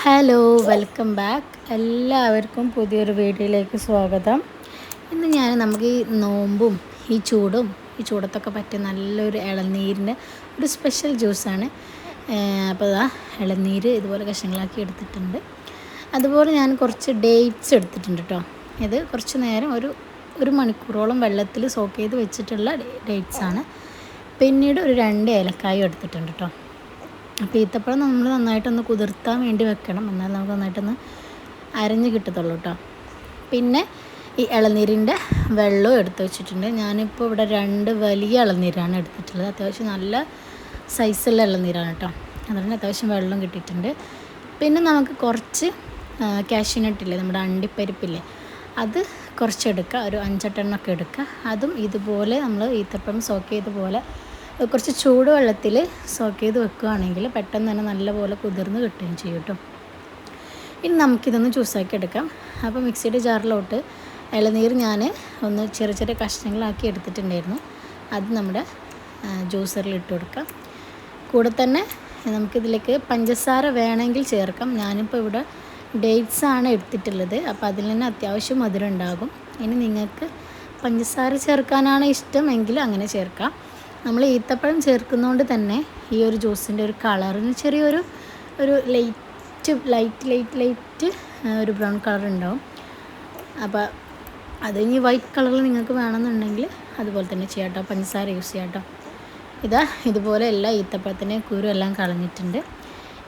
Hello welcome back. എല്ലാവർക്കും പുതിയൊരു വീഡിയോയിലേക്ക് സ്വാഗതം. ഇന്ന് നമുക്ക് ഈ നോമ്പും ഈ ചൂടത്തൊക്കെ പറ്റിയ നല്ലൊരു ഇളനീരിൻ്റെ ഒരു സ്പെഷ്യൽ ജ്യൂസാണ്. അപ്പോൾ ഇളനീര് ഇതുപോലെ കഷ്ണങ്ങളാക്കി എടുത്തിട്ടുണ്ട്. അതുപോലെ ഞാൻ കുറച്ച് ഡേറ്റ്സ് എടുത്തിട്ടുണ്ട് കേട്ടോ. ഇത് കുറച്ച് നേരം ഒരു മണിക്കൂറോളം വെള്ളത്തിൽ സോക്ക് ചെയ്ത് വെച്ചിട്ടുള്ള ഡേറ്റ്സാണ്. പിന്നീട് ഒരു 2 ഏലക്കായും എടുത്തിട്ടുണ്ട് കേട്ടോ. അപ്പോൾ ഈത്തപ്പഴം നമ്മൾ നന്നായിട്ടൊന്ന് കുതിർത്താൻ വേണ്ടി വെക്കണം, എന്നാൽ നമുക്ക് നന്നായിട്ടൊന്ന് അരഞ്ഞ് കിട്ടത്തുള്ളൂ കേട്ടോ. പിന്നെ ഈ ഇളനീരിൻ്റെ വെള്ളവും എടുത്ത് വെച്ചിട്ടുണ്ട്. ഞാനിപ്പോൾ ഇവിടെ 2 വലിയ ഇളനീരാണ് എടുത്തിട്ടുള്ളത്. അത്യാവശ്യം നല്ല സൈസുള്ള ഇളനീരാണ് കേട്ടോ. അതുകൊണ്ട് അത്യാവശ്യം വെള്ളം കിട്ടിയിട്ടുണ്ട്. പിന്നെ നമുക്ക് കുറച്ച് കാഷ്യൂനട്ടില്ലേ, നമ്മുടെ അണ്ടിപ്പരിപ്പില്ലേ, അത് കുറച്ചെടുക്കുക, ഒരു 5-8 എണ്ണമൊക്കെ എടുക്കുക. അതും ഇതുപോലെ നമ്മൾ ഈത്തപ്പഴം സോക്ക് ചെയ്ത പോലെ കുറച്ച് ചൂടുവെള്ളത്തിൽ സോക്ക് ചെയ്ത് വെക്കുകയാണെങ്കിൽ പെട്ടെന്ന് തന്നെ നല്ലപോലെ കുതിർന്ന് കിട്ടുകയും ചെയ്യും കേട്ടോ. ഇനി നമുക്കിതൊന്ന് ജ്യൂസാക്കി എടുക്കാം. അപ്പോൾ മിക്സിയുടെ ജാറിലോട്ട് ഇളനീർ ഞാൻ ഒന്ന് ചെറിയ ചെറിയ കഷ്ണങ്ങളാക്കി എടുത്തിട്ടുണ്ടായിരുന്നു. അത് നമ്മുടെ ജ്യൂസറിൽ ഇട്ട് കൊടുക്കാം. കൂടെ തന്നെ നമുക്കിതിലേക്ക് പഞ്ചസാര വേണമെങ്കിൽ ചേർക്കാം. ഞാനിപ്പോൾ ഇവിടെ ഡേറ്റ്സ് ആണ് എടുത്തിട്ടുള്ളത്, അപ്പോൾ അതിൽ തന്നെ അത്യാവശ്യം മധുരം ഉണ്ടാകും. ഇനി നിങ്ങൾക്ക് പഞ്ചസാര ചേർക്കാനാണ് ഇഷ്ടമെങ്കിൽ അങ്ങനെ ചേർക്കാം. നമ്മൾ ഈത്തപ്പഴം ചേർക്കുന്നതുകൊണ്ട് തന്നെ ഈ ഒരു ജ്യൂസിൻ്റെ ഒരു കളറിന് ചെറിയൊരു ലൈറ്റ് ഒരു ബ്രൗൺ കളർ ഉണ്ടാവും. അപ്പോൾ അത് ഇനി വൈറ്റ് കളറിൽ നിങ്ങൾക്ക് വേണമെന്നുണ്ടെങ്കിൽ അതുപോലെ തന്നെ ചെയ്യാം കേട്ടോ, പഞ്ചസാര യൂസ് ചെയ്യാം കേട്ടോ. ഇതുപോലെ എല്ലാ ഈത്തപ്പഴത്തിൻ്റെ കുരു എല്ലാം കളഞ്ഞിട്ടുണ്ട്.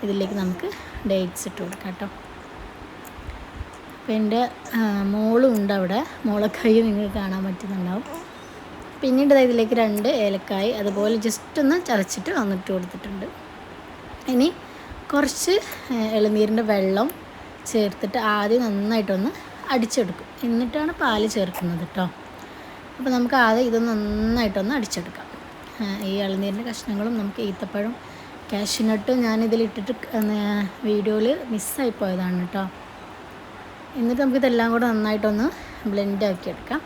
ഇതിലേക്ക് നമുക്ക് ഡേറ്റ്സ് ഇട്ട് കൊടുക്കാം കേട്ടോ. അപ്പോൾ എൻ്റെ മോളും ഉണ്ട് അവിടെ, മോളെ കൈ നിങ്ങൾക്ക് കാണാൻ പറ്റുന്നുണ്ടാവും. പിന്നീട് ഇതിലേക്ക് 2 ഏലക്കായ് അതുപോലെ ജസ്റ്റ് ഒന്ന് ചതച്ചിട്ട് വന്നിട്ട് കൊടുത്തിട്ടുണ്ട്. ഇനി കുറച്ച് ഇളനീരിൻ്റെ വെള്ളം ചേർത്തിട്ട് ആദ്യം നന്നായിട്ടൊന്ന് അടിച്ചെടുക്കും, എന്നിട്ടാണ് പാല് ചേർക്കുന്നത് കേട്ടോ. അപ്പോൾ നമുക്ക് ആദ്യം ഇത് നന്നായിട്ടൊന്ന് അടിച്ചെടുക്കാം. ഈ ഇളനീരിൻ്റെ കഷ്ണങ്ങളും നമുക്ക് ഈത്തപ്പഴം കാഷ്യൂനട്ടും ഞാനിതിലിട്ടിട്ട് വീഡിയോയിൽ മിസ്സായി പോയതാണ് കേട്ടോ. എന്നിട്ട് നമുക്കിതെല്ലാം കൂടെ നന്നായിട്ടൊന്ന് ബ്ലെൻഡാക്കി എടുക്കാം.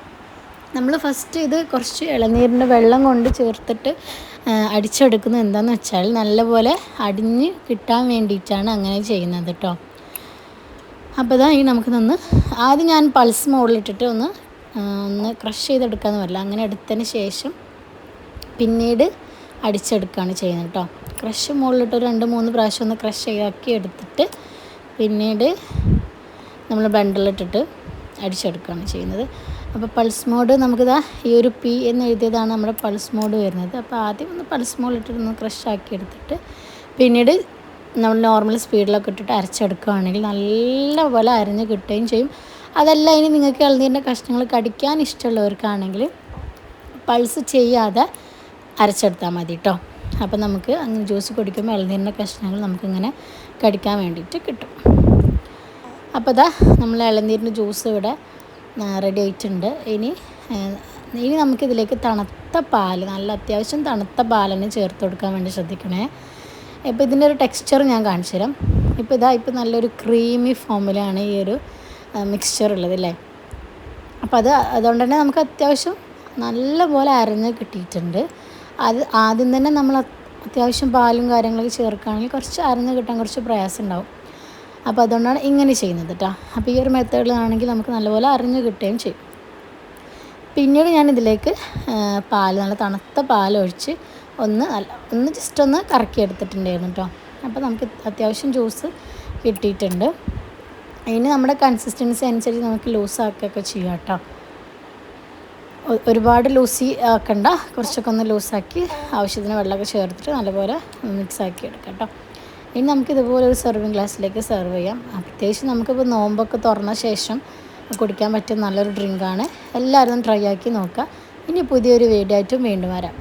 നമ്മൾ ഫസ്റ്റ് ഇത് കുറച്ച് ഇളനീരിൻ്റെ വെള്ളം കൊണ്ട് ചേർത്തിട്ട് അടിച്ചെടുക്കുന്നത് എന്താണെന്ന് വെച്ചാൽ നല്ലപോലെ അടിഞ്ഞ് കിട്ടാൻ വേണ്ടിയിട്ടാണ് അങ്ങനെ ചെയ്യുന്നത് കേട്ടോ. അപ്പോൾ ഈ നമുക്ക് ആദ്യം ഞാൻ പൾസ് മോഡിലിട്ടിട്ട് ഒന്ന് ക്രഷ് ചെയ്തെടുക്കാമെന്ന് പറയില്ല, അങ്ങനെ എടുത്തതിന് ശേഷം പിന്നീട് അടിച്ചെടുക്കുകയാണ് ചെയ്യുന്നത് കേട്ടോ. ക്രഷ് മോഡിലിട്ട് ഒരു 2-3 പ്രാവശ്യം ഒന്ന് ക്രഷ് ആക്കി എടുത്തിട്ട് പിന്നീട് നമ്മൾ ബ്ലെൻഡറിലിട്ടിട്ട് അടിച്ചെടുക്കുകയാണ് ചെയ്യുന്നത്. അപ്പോൾ പൾസ് മോഡ് നമുക്കിതാ ഈ ഒരു P എന്ന് എഴുതിയതാണ് നമ്മുടെ പൾസ് മോഡ് വരുന്നത്. അപ്പോൾ ആദ്യം ഒന്ന് പൾസ് മോഡിലിട്ടൊന്ന് ക്രഷ് ആക്കി എടുത്തിട്ട് പിന്നീട് നമ്മൾ നോർമൽ സ്പീഡിലൊക്കെ ഇട്ടിട്ട് അരച്ചെടുക്കുകയാണെങ്കിൽ നല്ലപോലെ അരഞ്ഞ് കിട്ടുകയും ചെയ്യും. അതല്ല, ഇനി നിങ്ങൾക്ക് ഇളനീരിൻ്റെ കഷ്ണങ്ങൾ കടിക്കാൻ ഇഷ്ടമുള്ളവർക്കാണെങ്കിൽ പൾസ് ചെയ്യാതെ അരച്ചെടുത്താൽ മതി കേട്ടോ. അപ്പോൾ നമുക്ക് അങ്ങനെ ജ്യൂസ് കുടിക്കുമ്പോൾ ഇളനീരിൻ്റെ കഷ്ണങ്ങൾ നമുക്കിങ്ങനെ കടിക്കാൻ വേണ്ടിയിട്ട് കിട്ടും. അപ്പോൾ നമ്മൾ ഇളനീരിൻ്റെ ജ്യൂസ് ഇവിടെ റെഡി ആയിട്ടുണ്ട്. ഇനി നമുക്കിതിലേക്ക് തണുത്ത പാല്, നല്ല അത്യാവശ്യം തണുത്ത പാലിന് ചേർത്ത് കൊടുക്കാൻ വേണ്ടി ശ്രദ്ധിക്കണേ. ഇപ്പോൾ ഇതിൻ്റെ ഒരു ടെക്സ്ചർ ഞാൻ കാണിച്ചു തരാം. ഇപ്പോൾ നല്ലൊരു ക്രീമി ഫോമിലാണ് ഈ ഒരു മിക്സ്ചർ ഉള്ളതല്ലേ. അപ്പോൾ അതുകൊണ്ട് തന്നെ നമുക്ക് അത്യാവശ്യം നല്ലപോലെ അരഞ്ഞ് കിട്ടിയിട്ടുണ്ട്. അത് ആദ്യം തന്നെ നമ്മൾ അത്യാവശ്യം പാലും കാര്യങ്ങളൊക്കെ ചേർക്കുകയാണെങ്കിൽ കുറച്ച് അരഞ്ഞ് കിട്ടാൻ കുറച്ച് പ്രയാസം ഉണ്ടാവും. അപ്പോൾ അതുകൊണ്ടാണ് ഇങ്ങനെ ചെയ്യുന്നത് കേട്ടോ. അപ്പോൾ ഈ ഒരു മെത്തേഡിലാണെങ്കിൽ നമുക്ക് നല്ലപോലെ അരഞ്ഞ് കിട്ടുകയും ചെയ്യും. പിന്നീട് ഞാനിതിലേക്ക് നല്ല തണുത്ത പാലൊഴിച്ച് ഒന്ന് ജസ്റ്റ് ഒന്ന് കറക്കി എടുത്തിട്ടുണ്ടായിരുന്നു കേട്ടോ. അപ്പോൾ നമുക്ക് അത്യാവശ്യം ജ്യൂസ് കിട്ടിയിട്ടുണ്ട്. ഇനി നമ്മുടെ കൺസിസ്റ്റൻസി അനുസരിച്ച് നമുക്ക് ലൂസാക്കുകയൊക്കെ ചെയ്യാം കേട്ടോ. ഒരുപാട് ലൂസി ആക്കണ്ട, കുറച്ചൊക്കെ ഒന്ന് ലൂസാക്കി ആവശ്യത്തിന് വെള്ളമൊക്കെ ചേർത്തിട്ട് നല്ലപോലെ മിക്സാക്കി എടുക്കാം കേട്ടോ. ഇനി നമുക്കിതുപോലെ ഒരു സെർവിങ് ഗ്ലാസ്സിലേക്ക് സെർവ് ചെയ്യാം. പ്രത്യേകിച്ച് നമുക്കിപ്പോൾ നോമ്പൊക്കെ തുറന്ന ശേഷം കുടിക്കാൻ പറ്റിയ നല്ലൊരു ഡ്രിങ്കാണ്. എല്ലാവരും ട്രൈ ആക്കി നോക്കുക. ഇനി പുതിയൊരു വീഡിയോ ആയിട്ടും വീണ്ടും വരാം.